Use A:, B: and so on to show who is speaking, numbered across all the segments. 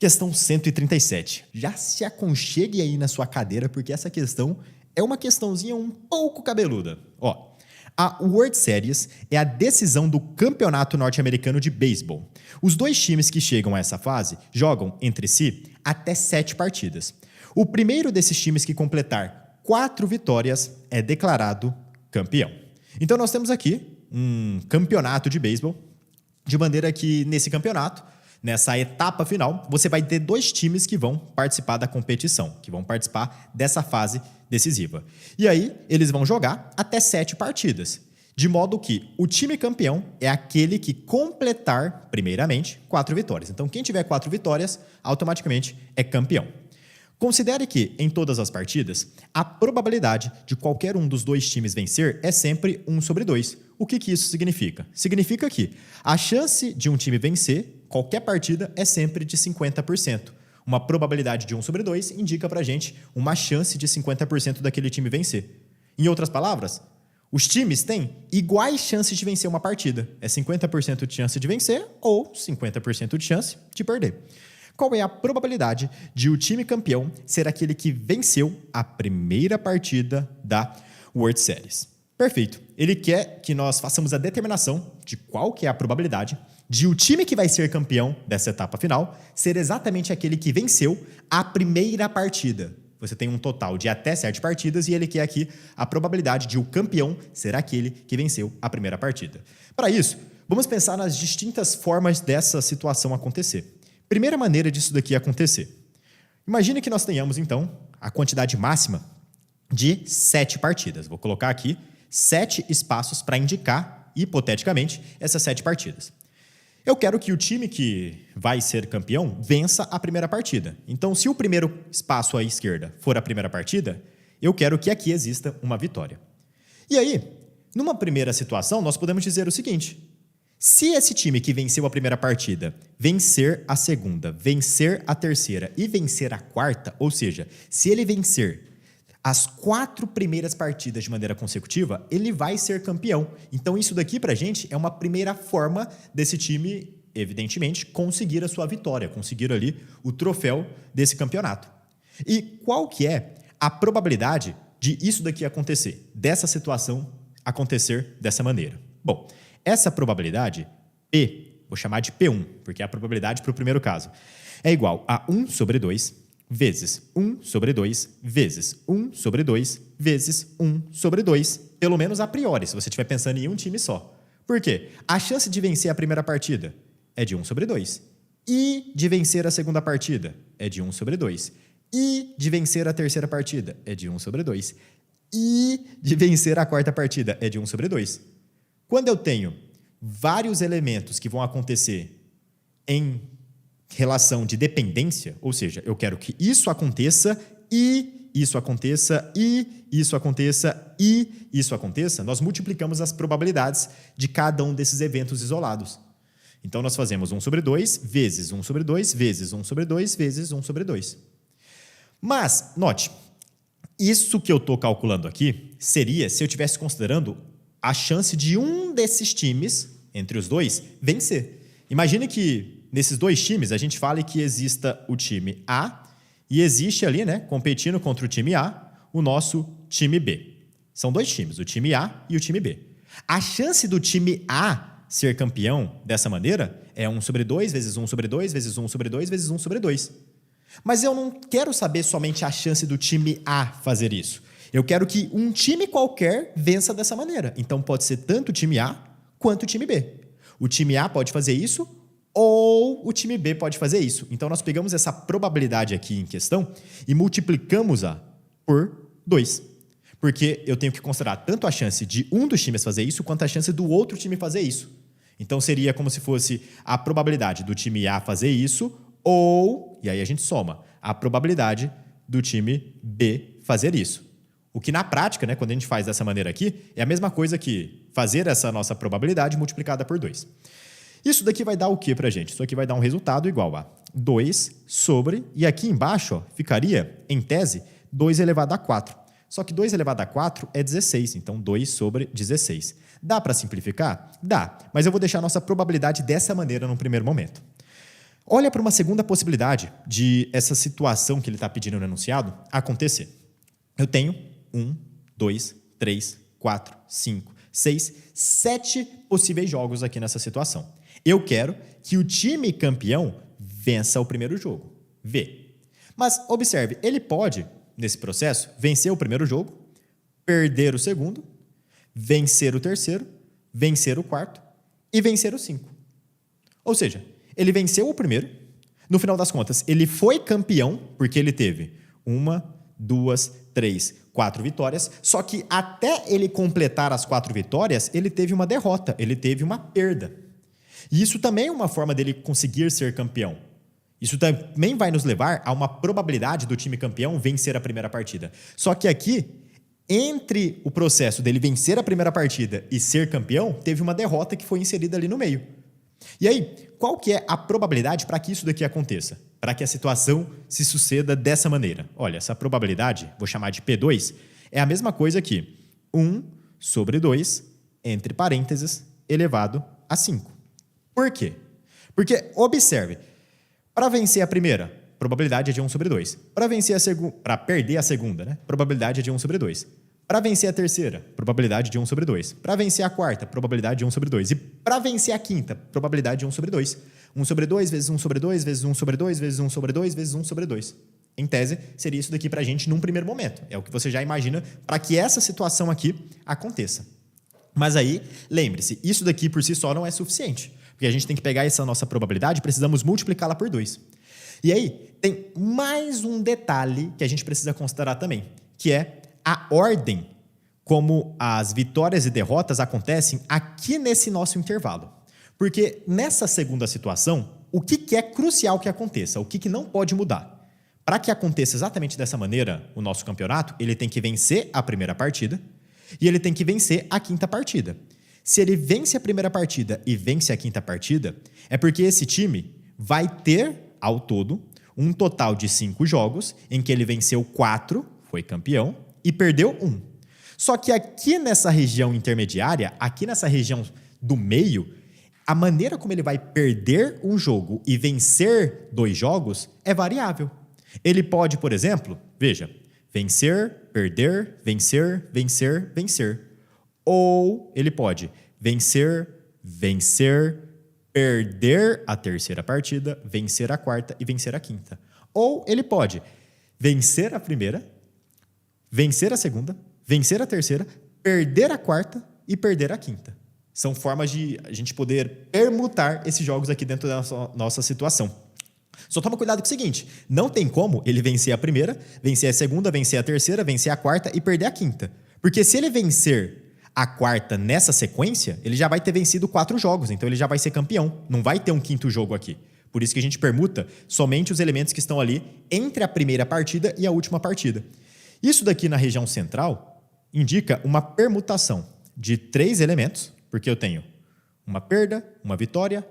A: Questão 137. Já se aconchegue aí na sua cadeira, porque essa questão é uma questãozinha um pouco cabeluda. Ó, a World Series é a decisão do campeonato norte-americano de beisebol. Os dois times que chegam a essa fase jogam entre si até 7 partidas. O primeiro desses times que completar 4 vitórias é declarado campeão. Então nós temos aqui um campeonato de beisebol, de maneira que nesse campeonato, nessa etapa final, você vai ter 2 times que vão participar da competição, que vão participar dessa fase decisiva. E aí, eles vão jogar até 7 partidas, de modo que o time campeão é aquele que completar, primeiramente, 4 vitórias. Então, quem tiver 4 vitórias, automaticamente é campeão. Considere que, em todas as partidas, a probabilidade de qualquer um dos 2 times vencer é sempre 1/2. O que isso significa? Significa que a chance de um time vencer qualquer partida é sempre de 50%. Uma probabilidade de 1/2 indica pra gente uma chance de 50% daquele time vencer. Em outras palavras, os times têm iguais chances de vencer uma partida. É 50% de chance de vencer ou 50% de chance de perder. Qual é a probabilidade de o time campeão ser aquele que venceu a primeira partida da World Series? Perfeito. Ele quer que nós façamos a determinação de qual que é a probabilidade de o time que vai ser campeão dessa etapa final ser exatamente aquele que venceu a primeira partida. Você tem um total de até 7 partidas e ele quer aqui a probabilidade de o campeão ser aquele que venceu a primeira partida. Para isso, vamos pensar nas distintas formas dessa situação acontecer. Primeira maneira disso daqui acontecer. Imagine que nós tenhamos, então, a quantidade máxima de 7 partidas. Vou colocar aqui 7 espaços para indicar, hipoteticamente, essas 7 partidas. Eu quero que o time que vai ser campeão vença a primeira partida. Então, se o primeiro espaço à esquerda for a primeira partida, eu quero que aqui exista uma vitória. E aí, numa primeira situação, nós podemos dizer o seguinte: se esse time que venceu a primeira partida vencer a segunda, vencer a terceira e vencer a quarta, ou seja, se ele vencer as 4 primeiras partidas de maneira consecutiva, ele vai ser campeão. Então isso daqui pra gente é uma primeira forma desse time, evidentemente, conseguir a sua vitória, conseguir ali o troféu desse campeonato. E qual que é a probabilidade de isso daqui acontecer, dessa situação acontecer dessa maneira? Bom, essa probabilidade, P, vou chamar de P1, porque é a probabilidade para o primeiro caso, é igual a 1/2 vezes 1/2 vezes 1/2 vezes 1/2, pelo menos a priori, se você estiver pensando em um time só. Por quê? A chance de vencer a primeira partida é de 1/2. E de vencer a segunda partida é de 1/2. E de vencer a terceira partida é de 1/2. E de vencer a quarta partida é de 1/2. Quando eu tenho vários elementos que vão acontecer em relação de dependência, ou seja, eu quero que isso aconteça e isso aconteça e isso aconteça e isso aconteça, nós multiplicamos as probabilidades de cada um desses eventos isolados. Então, nós fazemos 1/2 vezes 1/2 vezes 1/2 vezes 1/2. Mas, note, isso que eu estou calculando aqui seria se eu estivesse considerando a chance de um desses times, entre os dois, vencer. Imagine que nesses 2 times a gente fale que exista o time A e existe ali, né, competindo contra o time A, o nosso time B. São 2 times, o time A e o time B. A chance do time A ser campeão dessa maneira é 1/2 vezes 1/2 vezes 1/2 vezes 1/2. Mas eu não quero saber somente a chance do time A fazer isso. Eu quero que um time qualquer vença dessa maneira. Então pode ser tanto o time A quanto o time B. O time A pode fazer isso ou o time B pode fazer isso. Então nós pegamos essa probabilidade aqui em questão e multiplicamos-a por 2. Porque eu tenho que considerar tanto a chance de um dos times fazer isso quanto a chance do outro time fazer isso. Então seria como se fosse a probabilidade do time A fazer isso ou, e aí a gente soma, a probabilidade do time B fazer isso. O que na prática, né, quando a gente faz dessa maneira aqui, é a mesma coisa que fazer essa nossa probabilidade multiplicada por 2. Isso daqui vai dar o que pra gente? Isso aqui vai dar um resultado igual a 2 sobre, e aqui embaixo ó, ficaria, em tese, 2 elevado a 4. Só que 2 elevado a 4 é 16, então 2 sobre 16. Dá para simplificar? Dá, mas eu vou deixar a nossa probabilidade dessa maneira no primeiro momento. Olha para uma segunda possibilidade de essa situação que ele está pedindo no enunciado acontecer. Eu tenho 1, 2, 3, 4, 5, 6, 7 possíveis jogos aqui nessa situação. Eu quero que o time campeão vença o primeiro jogo. V. Mas observe, ele pode, nesse processo, vencer o primeiro jogo, perder o segundo, vencer o terceiro, vencer o quarto e vencer o 5. Ou seja, ele venceu o primeiro, no final das contas, ele foi campeão, porque ele teve 1, 2, 3, 4 vitórias, só que até ele completar as 4 vitórias, ele teve uma derrota, ele teve uma perda. E isso também é uma forma dele conseguir ser campeão. Isso também vai nos levar a uma probabilidade do time campeão vencer a primeira partida. Só que aqui, entre o processo dele vencer a primeira partida e ser campeão, teve uma derrota que foi inserida ali no meio. E aí, qual que é a probabilidade para que isso daqui aconteça? Para que a situação se suceda dessa maneira? Olha, essa probabilidade, vou chamar de P2, é a mesma coisa que 1 sobre 2, entre parênteses, elevado a 5. Por quê? Porque, observe, para vencer a primeira, probabilidade é de 1 sobre 2. Para perder a segunda, né? Probabilidade é de 1 sobre 2. Para vencer a terceira, probabilidade de 1 sobre 2. Para vencer a quarta, probabilidade de 1 sobre 2. E para vencer a quinta, probabilidade de 1 sobre 2. 1 sobre 2 vezes 1 sobre 2 vezes 1 sobre 2 vezes 1 sobre 2 vezes 1 sobre 2. Em tese, seria isso daqui para a gente num primeiro momento. É o que você já imagina para que essa situação aqui aconteça. Mas aí, lembre-se, isso daqui por si só não é suficiente. Porque a gente tem que pegar essa nossa probabilidade e precisamos multiplicá-la por 2. E aí, tem mais um detalhe que a gente precisa considerar também, que é a ordem como as vitórias e derrotas acontecem aqui nesse nosso intervalo. Porque nessa segunda situação, o que é crucial que aconteça? O que não pode mudar? Para que aconteça exatamente dessa maneira o nosso campeonato, ele tem que vencer a primeira partida e ele tem que vencer a quinta partida. Se ele vence a primeira partida e vence a quinta partida, é porque esse time vai ter, ao todo, um total de 5 jogos em que ele venceu 4, foi campeão, e perdeu 1. Só que aqui nessa região intermediária, aqui nessa região do meio, a maneira como ele vai perder um jogo e vencer 2 jogos é variável. Ele pode, por exemplo, veja, vencer, perder, vencer, vencer, vencer. Ou ele pode vencer, vencer, perder a terceira partida, vencer a quarta e vencer a quinta. Ou ele pode vencer a primeira, vencer a segunda, vencer a terceira, perder a quarta e perder a quinta. São formas de a gente poder permutar esses jogos aqui dentro da nossa situação. Só toma cuidado com o seguinte, não tem como ele vencer a primeira, vencer a segunda, vencer a terceira, vencer a quarta e perder a quinta. Porque se ele vencer a quarta nessa sequência, ele já vai ter vencido 4 jogos, então ele já vai ser campeão. Não vai ter um quinto jogo aqui. Por isso que a gente permuta somente os elementos que estão ali entre a primeira partida e a última partida. Isso daqui na região central indica uma permutação de 3 elementos, porque eu tenho uma perda, uma vitória,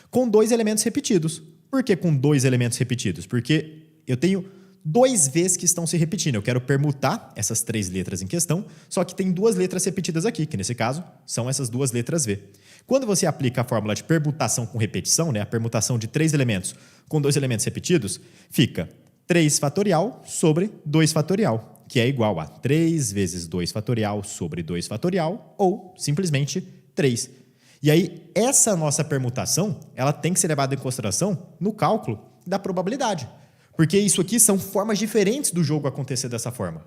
A: com 2 elementos repetidos. Por que com 2 elementos repetidos? Porque eu tenho 2 Vs que estão se repetindo. Eu quero permutar essas 3 letras em questão, só que tem 2 letras repetidas aqui, que nesse caso são essas 2 letras V. Quando você aplica a fórmula de permutação com repetição, né, a permutação de 3 elementos com 2 elementos repetidos, fica 3 fatorial sobre 2 fatorial, que é igual a 3 vezes 2 fatorial sobre 2 fatorial, ou simplesmente 3. E aí, essa nossa permutação, ela tem que ser levada em consideração no cálculo da probabilidade. Porque isso aqui são formas diferentes do jogo acontecer dessa forma.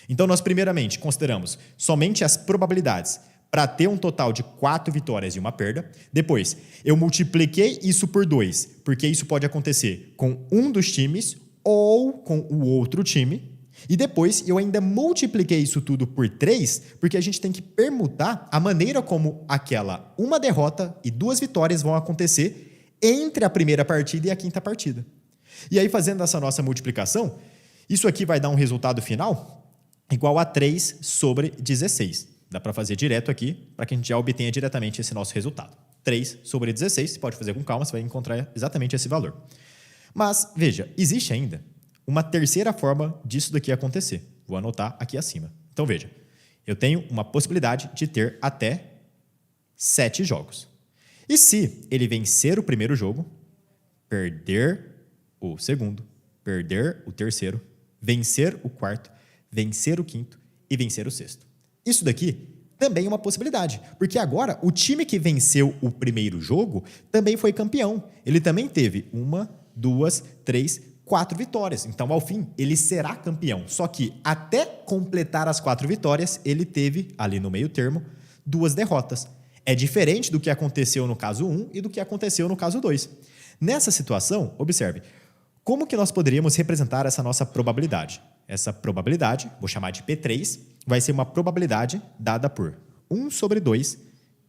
A: Então, nós primeiramente consideramos somente as probabilidades para ter um total de 4 vitórias e uma perda. Depois, eu multipliquei isso por 2, porque isso pode acontecer com um dos times ou com o outro time. E depois, eu ainda multipliquei isso tudo por 3, porque a gente tem que permutar a maneira como aquela uma derrota e 2 vitórias vão acontecer entre a primeira partida e a quinta partida. E aí, fazendo essa nossa multiplicação, isso aqui vai dar um resultado final igual a 3 sobre 16. Dá para fazer direto aqui, para que a gente já obtenha diretamente esse nosso resultado. 3 sobre 16, você pode fazer com calma, você vai encontrar exatamente esse valor. Mas, veja, existe ainda uma terceira forma disso daqui acontecer. Vou anotar aqui acima. Então, veja, eu tenho uma possibilidade de ter até 7 jogos. E se ele vencer o primeiro jogo, perder o segundo, perder o terceiro, vencer o quarto, vencer o quinto e vencer o sexto. Isso daqui também é uma possibilidade, porque agora o time que venceu o primeiro jogo também foi campeão. Ele também teve 1, 2, 3, 4 vitórias. Então, ao fim, ele será campeão. Só que até completar as 4 vitórias, ele teve, ali no meio termo, 2 derrotas. É diferente do que aconteceu no caso 1 e do que aconteceu no caso 2. Nessa situação, observe, como que nós poderíamos representar essa nossa probabilidade? Essa probabilidade, vou chamar de P3, vai ser uma probabilidade dada por 1 sobre 2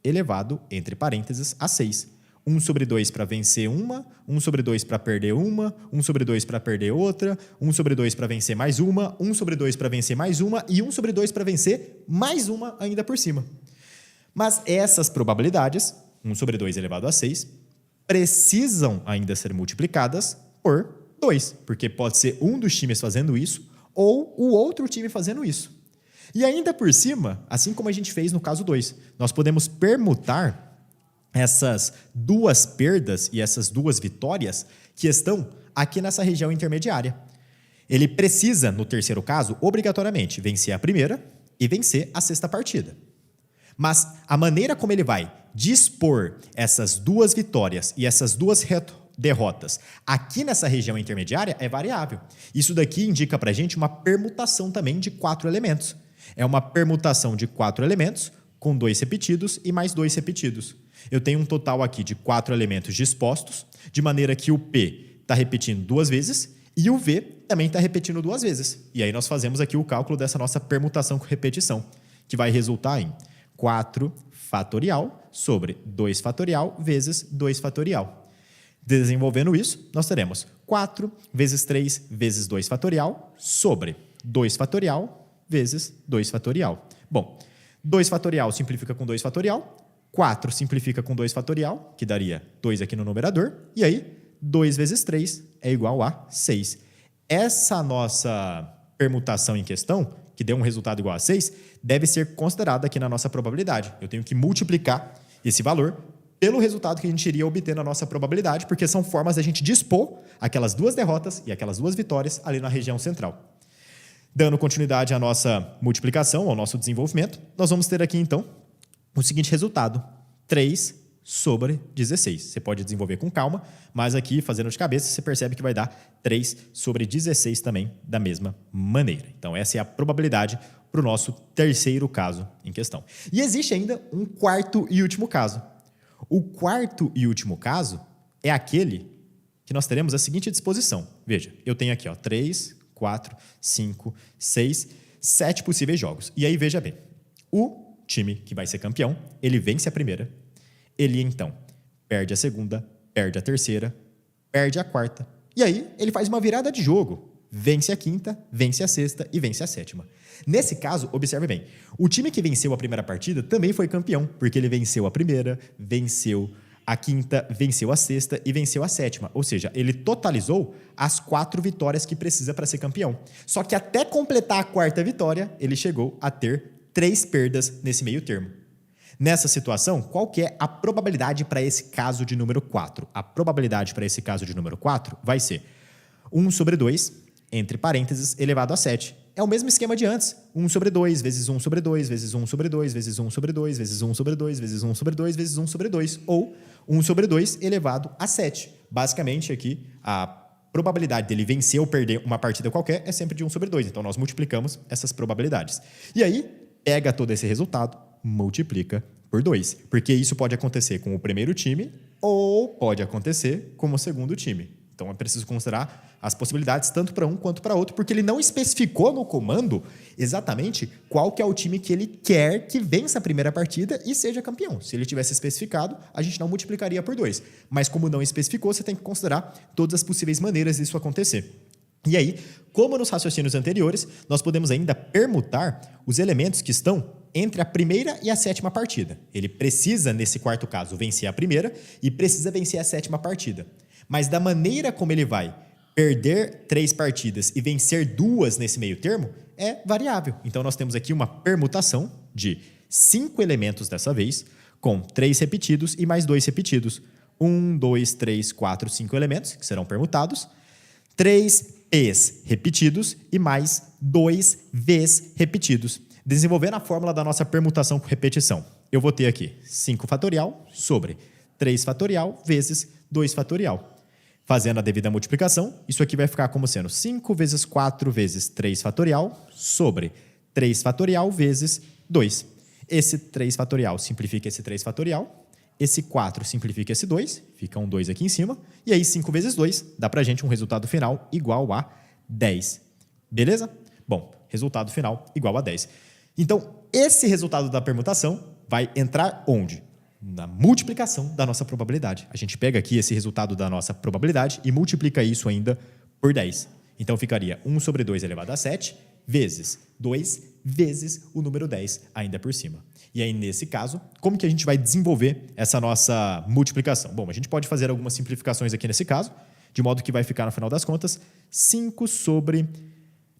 A: elevado, entre parênteses, a 6. 1 sobre 2 para vencer uma, 1 sobre 2 para perder uma, 1 sobre 2 para perder outra, 1 sobre 2 para vencer mais uma, 1 sobre 2 para vencer mais uma e 1 sobre 2 para vencer mais uma ainda por cima. Mas essas probabilidades, 1 sobre 2 elevado a 6, precisam ainda ser multiplicadas por 2, porque pode ser um dos times fazendo isso ou o outro time fazendo isso. E ainda por cima, assim como a gente fez no caso 2, nós podemos permutar essas 2 perdas e essas 2 vitórias que estão aqui nessa região intermediária. Ele precisa, no terceiro caso, obrigatoriamente vencer a primeira e vencer a sexta partida. Mas a maneira como ele vai dispor essas 2 vitórias e essas 2 derrotas aqui nessa região intermediária é variável. Isso daqui indica para a gente uma permutação também de 4 elementos. É uma permutação de 4 elementos com 2 repetidos e mais 2 repetidos. Eu tenho um total aqui de 4 elementos dispostos, de maneira que o P está repetindo 2 vezes e o V também está repetindo 2 vezes. E aí nós fazemos aqui o cálculo dessa nossa permutação com repetição, que vai resultar em 4 fatorial sobre 2 fatorial vezes 2 fatorial. Desenvolvendo isso, nós teremos 4 vezes 3 vezes 2 fatorial sobre 2 fatorial vezes 2 fatorial. Bom, 2 fatorial simplifica com 2 fatorial, 4 simplifica com 2 fatorial, que daria 2 aqui no numerador, e aí 2 vezes 3 é igual a 6. Essa nossa permutação em questão, que deu um resultado igual a 6, deve ser considerada aqui na nossa probabilidade. Eu tenho que multiplicar esse valor pelo resultado que a gente iria obter na nossa probabilidade, porque são formas da gente dispor aquelas 2 derrotas e aquelas 2 vitórias ali na região central. Dando continuidade à nossa multiplicação, ao nosso desenvolvimento, nós vamos ter aqui, então, o seguinte resultado: 3 sobre 16. Você pode desenvolver com calma, mas aqui, fazendo de cabeça, você percebe que vai dar 3 sobre 16 também da mesma maneira. Então, essa é a probabilidade para o nosso terceiro caso em questão. E existe ainda um quarto e último caso. O quarto e último caso é aquele que nós teremos a seguinte disposição. Veja, eu tenho aqui 3, 4, 5, 6, 7 possíveis jogos. E aí, veja bem, o time que vai ser campeão, ele vence a primeira, ele então perde a segunda, perde a terceira, perde a quarta. E aí, ele faz uma virada de jogo. Vence a quinta, vence a sexta e vence a sétima. Nesse caso, observe bem, o time que venceu a primeira partida também foi campeão, porque ele venceu a primeira, venceu a quinta, venceu a sexta e venceu a sétima. Ou seja, ele totalizou as 4 vitórias que precisa para ser campeão. Só que até completar a quarta vitória, ele chegou a ter 3 perdas nesse meio termo. Nessa situação, qual que é a probabilidade para esse caso de número 4? A probabilidade para esse caso de número 4 vai ser 1 sobre 2, entre parênteses, elevado a 7. É o mesmo esquema de antes. 1 sobre 2 vezes 1 sobre 2 vezes 1 sobre 2 vezes 1 sobre 2 vezes 1 sobre 2 vezes 1 sobre 2 vezes 1 sobre 2. Ou 1 sobre 2 elevado a 7. Basicamente, aqui, a probabilidade dele vencer ou perder uma partida qualquer é sempre de 1 sobre 2. Então, nós multiplicamos essas probabilidades. E aí, pega todo esse resultado, multiplica por 2. Porque isso pode acontecer com o primeiro time ou pode acontecer com o segundo time. Então, é preciso considerar as possibilidades tanto para um quanto para outro, porque ele não especificou no comando exatamente qual que é o time que ele quer que vença a primeira partida e seja campeão. Se ele tivesse especificado, a gente não multiplicaria por 2. Mas como não especificou, você tem que considerar todas as possíveis maneiras disso acontecer. E aí, como nos raciocínios anteriores, nós podemos ainda permutar os elementos que estão entre a primeira e a sétima partida. Ele precisa, nesse quarto caso, vencer a primeira e precisa vencer a sétima partida. Mas da maneira como ele vai perder 3 partidas e vencer 2 nesse meio termo, é variável. Então, nós temos aqui uma permutação de 5 elementos dessa vez, com 3 repetidos e mais 2 repetidos. 1, 2, 3, 4, 5 elementos, que serão permutados, 3 P's repetidos e mais 2 V's repetidos. Desenvolvendo a fórmula da nossa permutação por repetição. Eu vou ter aqui 5 fatorial sobre 3 fatorial vezes 2 fatorial. Fazendo a devida multiplicação, isso aqui vai ficar como sendo 5 vezes 4 vezes 3 fatorial sobre 3 fatorial vezes 2. Esse 3 fatorial simplifica esse 3 fatorial. Esse 4 simplifica esse 2, fica um 2 aqui em cima. E aí 5 vezes 2 dá pra gente um resultado final igual a 10. Beleza? Bom, resultado final igual a 10. Então, esse resultado da permutação vai entrar onde? Na multiplicação da nossa probabilidade. A gente pega aqui esse resultado da nossa probabilidade e multiplica isso ainda por 10. Então, ficaria 1 sobre 2 elevado a 7 vezes 2 vezes o número 10 ainda por cima. E aí, nesse caso, como que a gente vai desenvolver essa nossa multiplicação? Bom, a gente pode fazer algumas simplificações aqui nesse caso, de modo que vai ficar, no final das contas, 5 sobre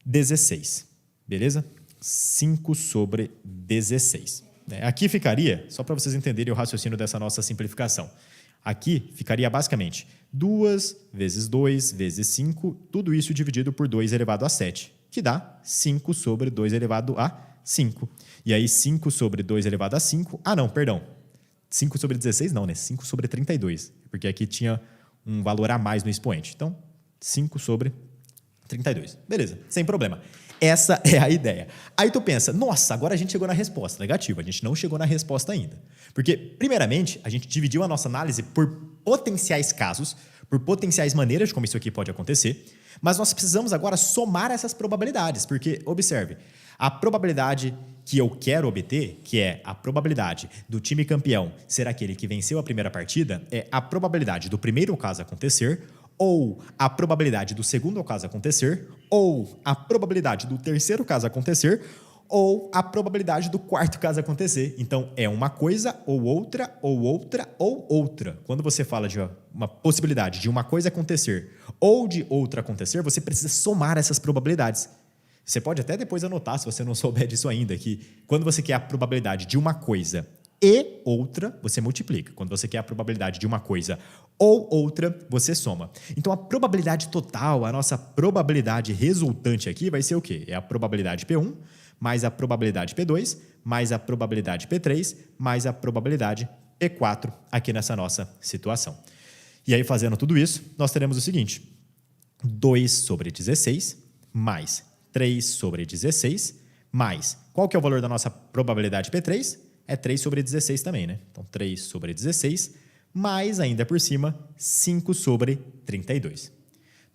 A: 16. Beleza? 5 sobre 16. Aqui ficaria, só para vocês entenderem o raciocínio dessa nossa simplificação, aqui ficaria basicamente 2 vezes 2 vezes 5, tudo isso dividido por 2 elevado a 7, que dá 5 sobre 2 elevado a 5. E aí 5 sobre 2 elevado a 5, 5 sobre 16 não, né? 5 sobre 32, porque aqui tinha um valor a mais no expoente. Então, 5 sobre 32. Beleza, sem problema. Essa é a ideia. Aí tu pensa, nossa, agora a gente chegou na resposta. Negativo, a gente não chegou na resposta ainda. Porque, primeiramente, a gente dividiu a nossa análise por potenciais casos, por potenciais maneiras de como isso aqui pode acontecer, mas nós precisamos agora somar essas probabilidades, porque, observe, a probabilidade que eu quero obter, que é a probabilidade do time campeão ser aquele que venceu a primeira partida, é a probabilidade do primeiro caso acontecer, ou a probabilidade do segundo caso acontecer, ou a probabilidade do terceiro caso acontecer, ou a probabilidade do quarto caso acontecer. Então, é uma coisa, ou outra, ou outra, ou outra. Quando você fala de uma possibilidade de uma coisa acontecer ou de outra acontecer, você precisa somar essas probabilidades. Você pode até depois anotar, se você não souber disso ainda, que quando você quer a probabilidade de uma coisa e outra, você multiplica. Quando você quer a probabilidade de uma coisa ou outra, você soma. Então, a probabilidade total, a nossa probabilidade resultante aqui vai ser o quê? É a probabilidade P1 mais a probabilidade P2 mais a probabilidade P3 mais a probabilidade P4 aqui nessa nossa situação. E aí, fazendo tudo isso, nós teremos o seguinte: 2 sobre 16 mais 3 sobre 16 mais... Qual que é o valor da nossa probabilidade P3? É 3 sobre 16 também, né? Então, 3 sobre 16, mais ainda por cima, 5 sobre 32.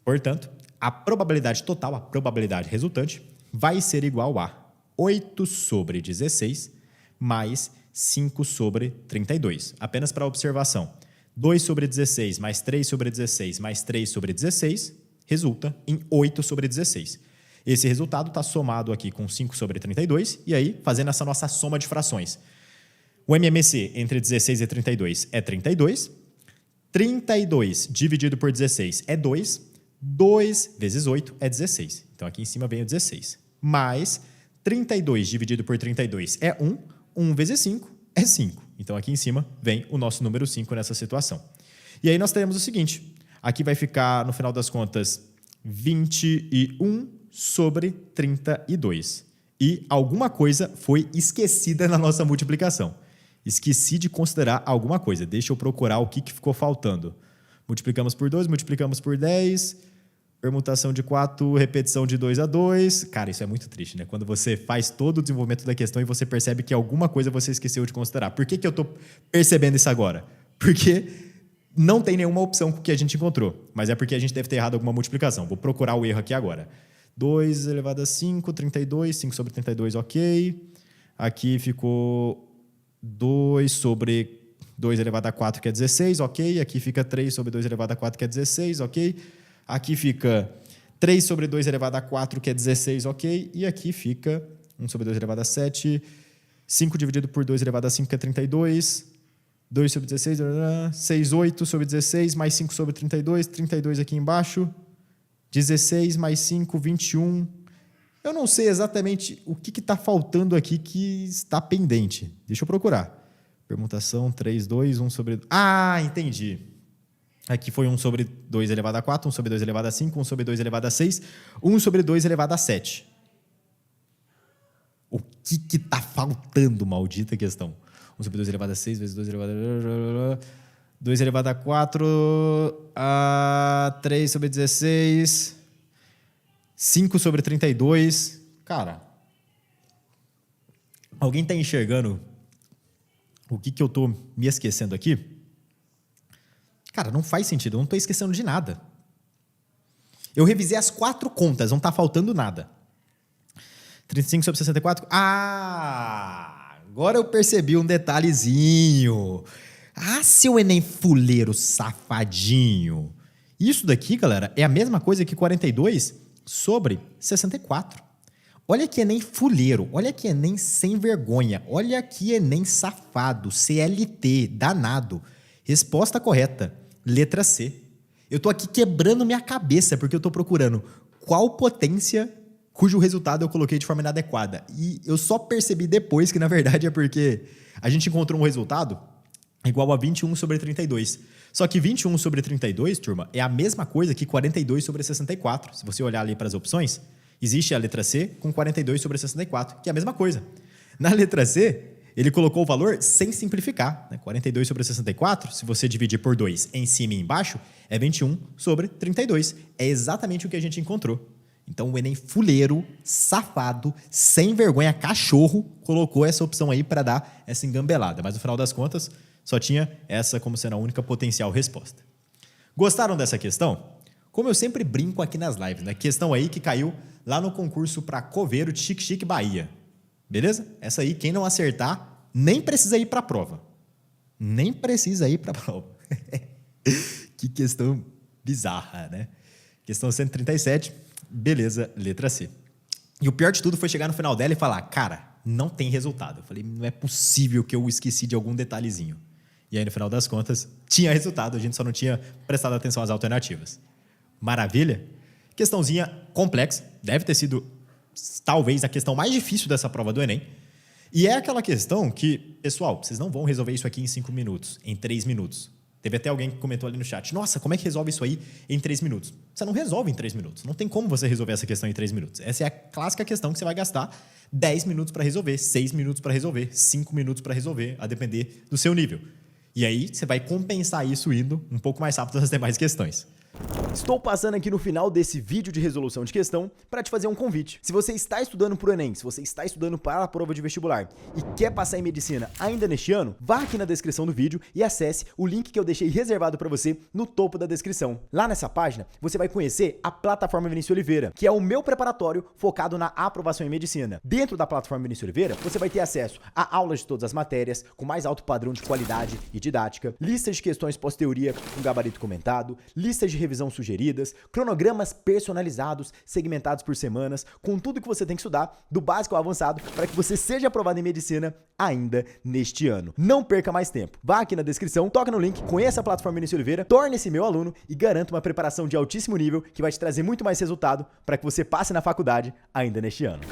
A: Portanto, a probabilidade total, a probabilidade resultante, vai ser igual a 8 sobre 16 mais 5 sobre 32. Apenas para observação, 2 sobre 16 mais 3 sobre 16 mais 3 sobre 16 resulta em 8 sobre 16. Esse resultado está somado aqui com 5 sobre 32, e aí, fazendo essa nossa soma de frações. O MMC entre 16 e 32 é 32. 32 dividido por 16 é 2. 2 vezes 8 é 16. Então, aqui em cima vem o 16. Mais 32 dividido por 32 é 1. 1 vezes 5 é 5. Então, aqui em cima vem o nosso número 5 nessa situação. E aí, nós teremos o seguinte. Aqui vai ficar, no final das contas, 21 sobre 32. E alguma coisa foi esquecida na nossa multiplicação. Esqueci de considerar alguma coisa. Deixa eu procurar o que ficou faltando. Multiplicamos por 2, multiplicamos por 10, permutação de 4, repetição de 2 a 2. Cara, isso é muito triste, né? Quando você faz todo o desenvolvimento da questão e você percebe que alguma coisa você esqueceu de considerar. Por que eu estou percebendo isso agora? Porque não tem nenhuma opção que a gente encontrou, mas é porque a gente deve ter errado alguma multiplicação. Vou procurar o erro aqui agora. 2 elevado a 5, 32, 5 sobre 32, ok. Aqui ficou 2 sobre 2 elevado a 4, que é 16, ok. Aqui fica 3 sobre 2 elevado a 4, que é 16, ok. Aqui fica 3 sobre 2 elevado a 4, que é 16, ok. E aqui fica 1 sobre 2 elevado a 7, 5 dividido por 2 elevado a 5, que é 32, 2 sobre 16, 6, 8 sobre 16, mais 5 sobre 32, 32 aqui embaixo, 16 mais 5, 21. Eu não sei exatamente o que está faltando aqui que está pendente. Deixa eu procurar. Permutação 3, 2, 1 sobre... Ah, entendi. Aqui foi 1 sobre 2 elevado a 4, 1 sobre 2 elevado a 5, 1 sobre 2 elevado a 6, 1 sobre 2 elevado a 7. O que tá faltando, maldita questão? 1 sobre 2 elevado a 6 vezes 2 elevado a... 2 elevado a 4, a 3 sobre 16, 5 sobre 32. Cara, alguém tá enxergando o que eu tô me esquecendo aqui? Cara, não faz sentido, eu não tô esquecendo de nada. Eu revisei as 4 contas, não tá faltando nada. 35 sobre 64. Ah, agora eu percebi um detalhezinho. Ah, seu Enem fuleiro safadinho. Isso daqui, galera, é a mesma coisa que 42 sobre 64. Olha que Enem fuleiro, olha que Enem sem vergonha, olha que Enem safado, CLT, danado. Resposta correta, letra C. Eu tô aqui quebrando minha cabeça porque eu tô procurando qual potência cujo resultado eu coloquei de forma inadequada. E eu só percebi depois que, na verdade, é porque a gente encontrou um resultado igual a 21 sobre 32. Só que 21 sobre 32, turma, é a mesma coisa que 42 sobre 64. Se você olhar ali para as opções, existe a letra C com 42 sobre 64, que é a mesma coisa. Na letra C, ele colocou o valor sem simplificar. 42 sobre 64, se você dividir por 2 em cima e embaixo, é 21 sobre 32. É exatamente o que a gente encontrou. Então, o Enem fuleiro, safado, sem vergonha, cachorro, colocou essa opção aí para dar essa engambelada. Mas, no final das contas, só tinha essa como sendo a única potencial resposta. Gostaram dessa questão? Como eu sempre brinco aqui nas lives, né? Questão aí que caiu lá no concurso para coveiro de Chique Chique Bahia. Beleza? Essa aí, quem não acertar, nem precisa ir para a prova. Nem precisa ir para a prova. Que questão bizarra, né? Questão 137, beleza, letra C. E o pior de tudo foi chegar no final dela e falar, cara, não tem resultado. Eu falei, não é possível que eu esqueci de algum detalhezinho. E aí, no final das contas, tinha resultado, a gente só não tinha prestado atenção às alternativas. Maravilha? Questãozinha complexa, deve ter sido talvez a questão mais difícil dessa prova do Enem. E é aquela questão que, pessoal, vocês não vão resolver isso aqui em 5 minutos, em 3 minutos. Teve até alguém que comentou ali no chat, nossa, como é que resolve isso aí em 3 minutos? Você não resolve em 3 minutos, não tem como você resolver essa questão em 3 minutos. Essa é a clássica questão que você vai gastar 10 minutos para resolver, 6 minutos para resolver, 5 minutos para resolver, a depender do seu nível. E aí você vai compensar isso indo um pouco mais rápido nas demais questões.
B: Estou passando aqui no final desse vídeo de resolução de questão para te fazer um convite. Se você está estudando para o Enem, se você está estudando para a prova de vestibular e quer passar em medicina ainda neste ano, vá aqui na descrição do vídeo e acesse o link que eu deixei reservado para você no topo da descrição. Lá nessa página, você vai conhecer a plataforma Vinícius Oliveira, que é o meu preparatório focado na aprovação em medicina. Dentro da plataforma Vinícius Oliveira, você vai ter acesso a aulas de todas as matérias, com mais alto padrão de qualidade e didática, listas de questões pós-teoria com gabarito comentado, listas de revisão sugeridas, cronogramas personalizados, segmentados por semanas, com tudo que você tem que estudar, do básico ao avançado, para que você seja aprovado em medicina ainda neste ano. Não perca mais tempo. Vá aqui na descrição, toca no link, conheça a plataforma Vinícius Oliveira, torne-se meu aluno e garanta uma preparação de altíssimo nível que vai te trazer muito mais resultado para que você passe na faculdade ainda neste ano.